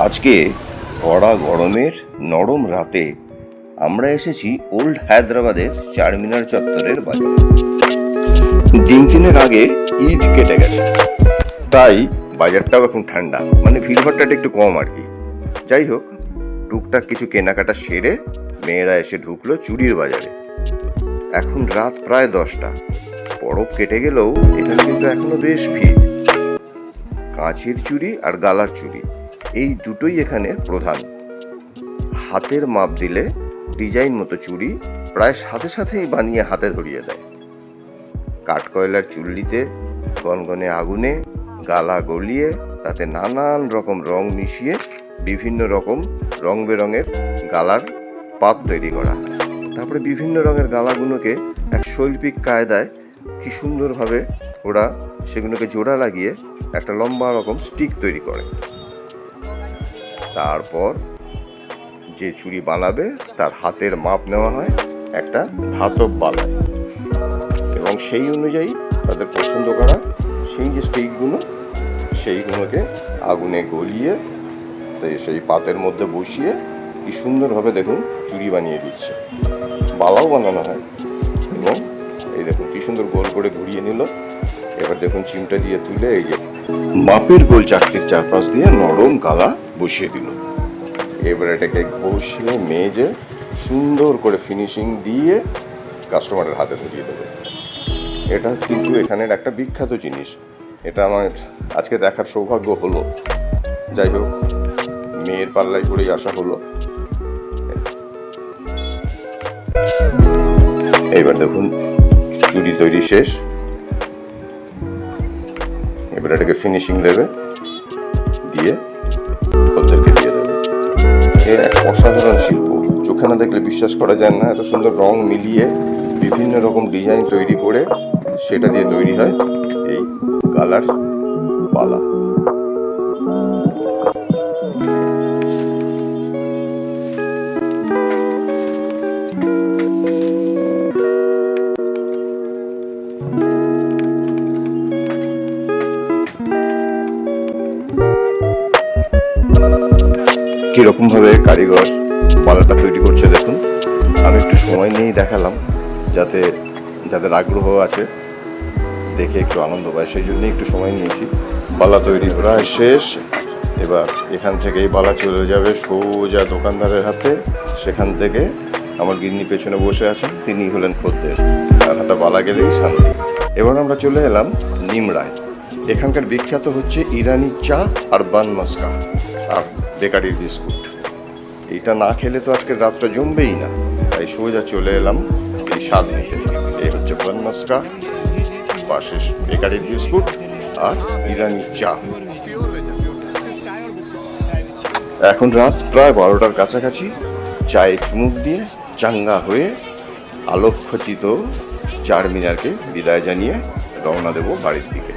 আজকে কড়া গরমের নরম রাতে আমরা এসেছি ওল্ড হায়দ্রাবাদের চারমিনার চত্বরের বাজারে। দিন তিনের আগে ঈদ কেটে গেছে, তাই বাজারটাও এখন ঠান্ডা, মানে ভিড়ভাট্টাটা একটু কম আর কি। যাই হোক, টুকটাক কিছু কেনাকাটা সেরে মেয়েরা এসে ঢুকলো চুড়ির বাজারে। এখন রাত প্রায় 10টা। পরব কেটে গেলেও এখানে কিন্তু এখনো বেশ ভিড়। কাঁচের চুড়ি আর গালার চুড়ি, এই দুটোই এখানে প্রধান। হাতের মাপ দিলে ডিজাইন মতো চুড়ি প্রায় সাথে সাথেই বানিয়ে হাতে ধরিয়ে দেয়। কাঠকয়লার চুল্লিতে গনগনে আগুনে গালা গলিয়ে তাতে নানান রকম রং মিশিয়ে বিভিন্ন রকম রং বেরঙের গালার পাত তৈরি করা হয়। তারপরে বিভিন্ন রঙের গালাগুলোকে এক শৈল্পিক কায়দায় কি সুন্দরভাবে ওরা সেগুলোকে জোড়া লাগিয়ে একটা লম্বা রকম স্টিক তৈরি করে। তারপর যে চুড়ি বানাবে তার হাতের মাপ নেওয়া হয় একটা ধাতব বালায়, এবং সেই অনুযায়ী তাদের পছন্দ করা সেই যে স্টিকগুলো সেইগুলোকে আগুনে গলিয়ে সেই পাতের মধ্যে বসিয়ে কি সুন্দরভাবে দেখুন চুড়ি বানিয়ে দিচ্ছে। বালাও বানানো হয়, এবং এই দেখুন কি সুন্দর গোল করে ঘুরিয়ে নিল। এবার দেখুন চিমটা দিয়ে তুলে এই যে মাপের গোল চাকতির চারপাশ দিয়ে নরম গালা বসিয়ে দিল। এবার এটাকে ঘষে মেজে সুন্দর করে ফিনিশিং দিয়ে কাস্টমারের হাতে ধরিয়ে দেবে। এটা কিন্তু এখানের একটা বিখ্যাত জিনিস। এটা আমার আজকে দেখার সৌভাগ্য হলো। যাই হোক, মেয়ের পাল্লায় পড়েই আসা হলো। এইবার দেখুন চুড়ি তৈরি শেষ। এবার এটাকে ফিনিশিং দেবে, দিয়ে ওদেরকে দিয়ে দেবে। এর এক অসাধারণ শিল্প, চোখে না দেখলে বিশ্বাস করা যায় না। এত সুন্দর রং মিলিয়ে বিভিন্ন রকম ডিজাইন তৈরি করে সেটা দিয়ে তৈরি হয় এই গালার পালা। কিরকম ভাবে কারিগর পালাটা তৈরি করছে দেখুন। আমি একটু সময় নিয়েই দেখালাম, যাতে যাদের আগ্রহ আছে দেখে একটু আনন্দ পায়, সেই জন্যই একটু সময় নিয়েছি। পালা তৈরি প্রায় শেষ। এবার এখান থেকেই পালা চলে যাবে সোজা দোকানদারের হাতে। সেখান থেকে আমার গিন্নি পেছনে বসে আছেন, তিনি হলেন খদ্দের, তার হাতে পালা গেলেই শান্তি। এবার আমরা চলে এলাম নিমরায়। এখানকার বিখ্যাত হচ্ছে ইরানি চা আর বান মাস্কা আর বেকারির বিস্কুট। এইটা না খেলে তো আজকের রাতটা জমবেই না, তাই সোজা চলে এলাম এই স্বাদ নিতে। এই হচ্ছে বান মাস্কা, পাশে বেকারির বিস্কুট আর ইরানি চা। এখন রাত প্রায় 12টার কাছাকাছি। চায়ে চুমুক দিয়ে চাঙ্গা হয়ে আলোকখচিত চারমিনারকে বিদায় জানিয়ে রওনা দেব বাড়ির দিকে।